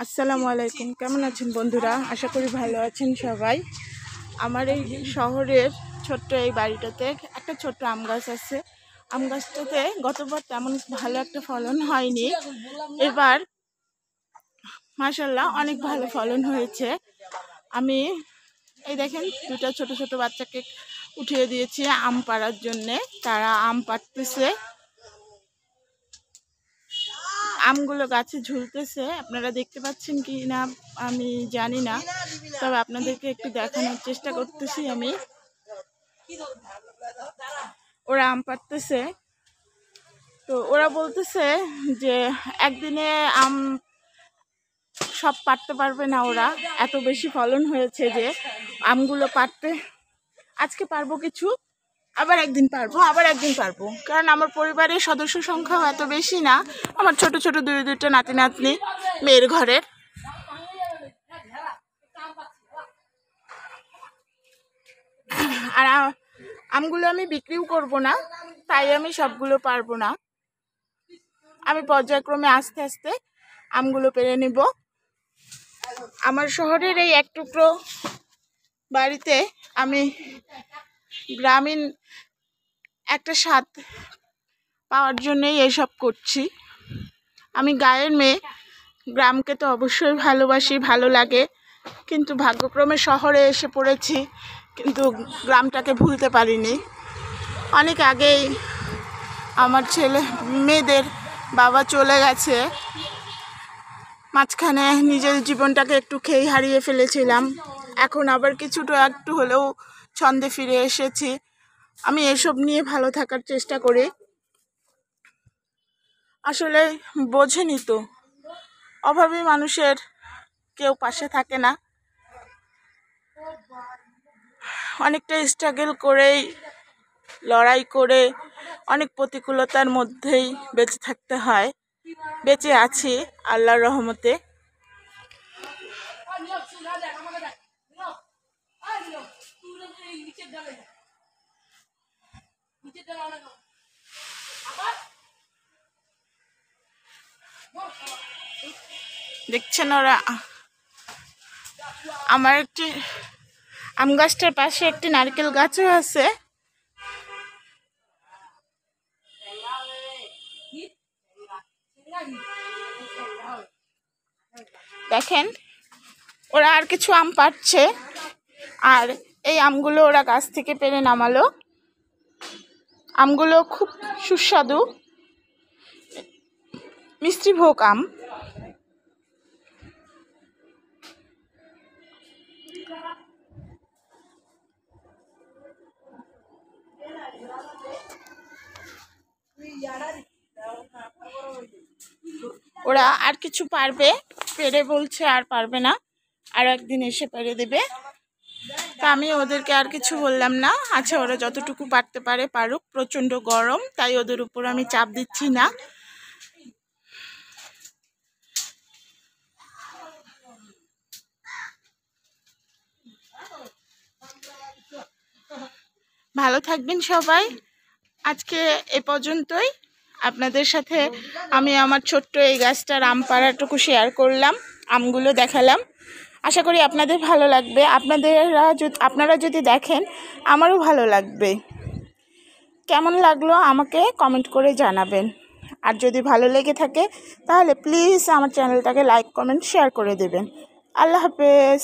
আসসালামু আলাইকুম। কেমন আছেন বন্ধুরা? আশা করি ভালো আছেন সবাই। আমার এই শহরের ছোট্ট এই বাড়িটাতে একটা ছোট্ট আম গাছ আছে। আম গাছটাতে গতবার তেমন ভালো একটা ফলন হয়নি, এবার মাশাআল্লাহ অনেক ভালো ফলন হয়েছে। আমি এই দেখেন দুটা ছোট ছোট বাচ্চাকে উঠিয়ে দিয়েছি আম পাড়ার জন্যে। তারা আম পাড়তেছে, আমগুলো গাছে ঝুলতেছে। আপনারা দেখতে পাচ্ছেন কি না আমি জানি না, তবে আপনাদেরকে একটু দেখানোর চেষ্টা করতেছি আমি। ওরা আম পাড়তেছে, তো ওরা বলতেছে যে একদিনে আম সব পাড়তে পারবে না, ওরা এত বেশি ফলন হয়েছে যে আমগুলো পাড়তে আজকে পারবো কিছু, আবার একদিন পারবো, কারণ আমার পরিবারের সদস্য সংখ্যাও এত বেশি না। আমার ছোট ছোট দুইটা নাতি নাতনি মেয়ের ঘরের। আর আমগুলো আমি বিক্রিও করব না, তাই আমি সবগুলো পারবো না। আমি পর্যায়ক্রমে আস্তে আস্তে আমগুলো পেরে নিব। আমার শহরের এই এক টুকরো বাড়িতে আমি গ্রামীণ একটা স্বাদ পাওয়ার জন্যই এসব করছি। আমি গায়ের মেয়ে, গ্রামকে তো অবশ্যই ভালোবাসি, ভালো লাগে, কিন্তু ভাগ্যক্রমে শহরে এসে পড়েছি, কিন্তু গ্রামটাকে ভুলতে পারিনি। অনেক আগেই আমার মেয়েদের বাবা চলে গেছে, মাঝখানে নিজের জীবনটাকে একটু খেয়ে হারিয়ে ফেলেছিলাম। এখন আবার কিছুটা একটু হলেও ছন্দে ফিরে এসেছি। আমি এসব নিয়ে ভালো থাকার চেষ্টা করি। আসলে বোঝেনি তো, অভাবী মানুষের কেউ পাশে থাকে না। অনেকটা স্ট্রাগল করেই, লড়াই করে, অনেক প্রতিকূলতার মধ্যেই বেঁচে থাকতে হয়। বেঁচে আছি আল্লাহর রহমতে। দেখছেন ওরা, আমার একটি আম গাছটার পাশে একটি নারকেল গাছও আছে। দেখেন ওরা আর কিছু আম পাড়ছে, আর এই আমগুলো ওরা গাছ থেকে পেড়ে নামালো। আমগুলো খুব সুস্বাদু, মিষ্টি ভোগ আম। ওরা আর কিছু পারবে, পেরে বলছে আর পারবে না, আর একদিন এসে পেরে দেবে। তা আমি ওদেরকে আর কিছু বললাম না। আচ্ছা, ওরা যতটুকু পারতে পারে পারুক। প্রচণ্ড গরম, তাই ওদের উপর আমি চাপ দিচ্ছি না। ভালো থাকবেন সবাই। আজকে এ পর্যন্তই। আপনাদের সাথে আমি আমার ছোট্ট এই গাছটার আম পাড়াটুকু শেয়ার করলাম, আমগুলো দেখালাম। আশা করি আপনাদের ভালো লাগবে। আপনারা যদি দেখেন আমারও ভালো লাগবে। কেমন লাগলো আমাকে কমেন্ট করে জানাবেন। আর যদি ভালো লেগে থাকে তাহলে প্লিজ আমার চ্যানেলটাকে লাইক, কমেন্ট, শেয়ার করে দেবেন। আল্লাহ হাফেজ।